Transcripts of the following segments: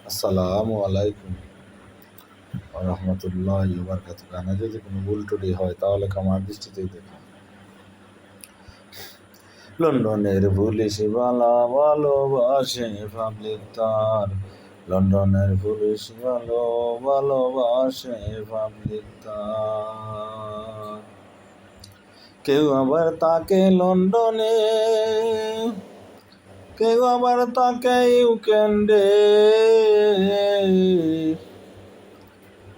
আসসালামু আলাইকুম ওয়া রাহমাতুল্লাহি ওয়া বারাকাতুহু। গানে যদি কোনো ভুল ত্রুটি হয় তাহলে ক্ষমার দৃষ্টিতেই দেখুন। লন্ডনের পুলিশ ভালোবাসে পাবলিক তার, লন্ডনের পুলিশ ভালোবাসে পাবলিক তার। কেউ আবার তাকে লন্ডনে, কেউ আবার তাকে ইউকেন্ডে,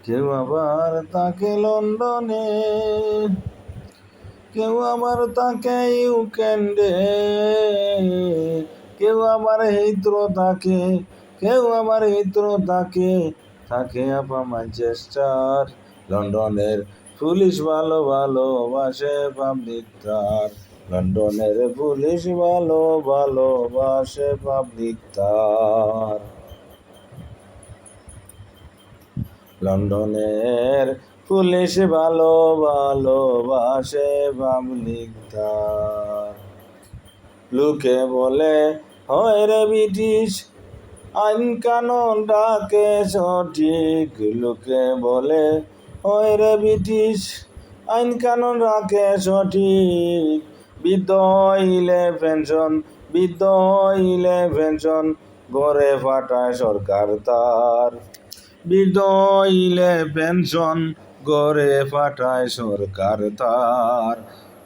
কেউ আবার তাকে লন্ডনে, কেউ আবার তাকে ইউকেন্ডে, কেউ আবার হিত্র তাকে, কেউ আবার হিত্র তাকে, থাকে আপা ম্যানচেস্টার। লন্ডনের পুলিশ ভালোবাসে পাবলিক তার, লন্ডনের পুলিশ ভালোবাসে পাবলিক তার। লন্ডনের পুলিশ ভালোবাসে পাবলিক তার। লোকে বলে হয় রে ব্রিটিশ, আইন কানুন ডাকে সঠিক। লোকে বলে হয় রে ব্রিটিশ, আইন কানুন রাখে সঠিক। বৃদ্ধ হইলে পেনশন, বৃদ্ধ হইলে পেনশন গড়ে ফাটায় সরকার তার। বৃদ্ধ হইলে পেনশন গড়ে পাঠায় সরকার তার।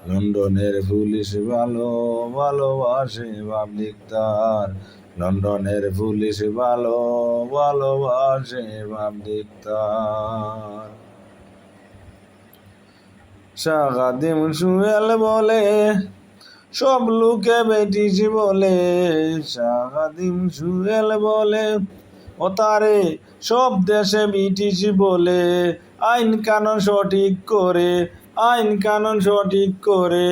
লন্ডনের পুলিশ ভালোবাসে পাবলিক তার, লন্ডনের পুলিশ ভালোবাসে পাবলিক তার। সারাদিন সুয়েল বলে সব লোকে ব্রিটিশ বলে, সারাদিন সুয়েল বলে ও তারে সব দেশে ব্রিটিশ বলে। আইন কানুন সঠিক করে, আইন কানুন সঠিক করে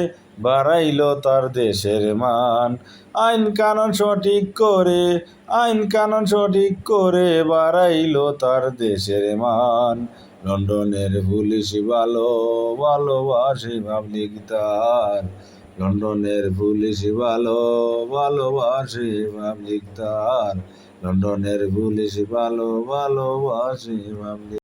বাড়াইল তার দেশের মান। আইন কানুন সঠিক করে, আইন কানুন সঠিক করে বাড়াইল তার দেশের মান। লন্ডনের পুলিশ ভালোবাসে পাবলিক তার, লন্ডনের পুলিশ ভালোবাসে পাবলিক তার, লন্ডনের পুলিশ ভালোবাসে পাবলিক।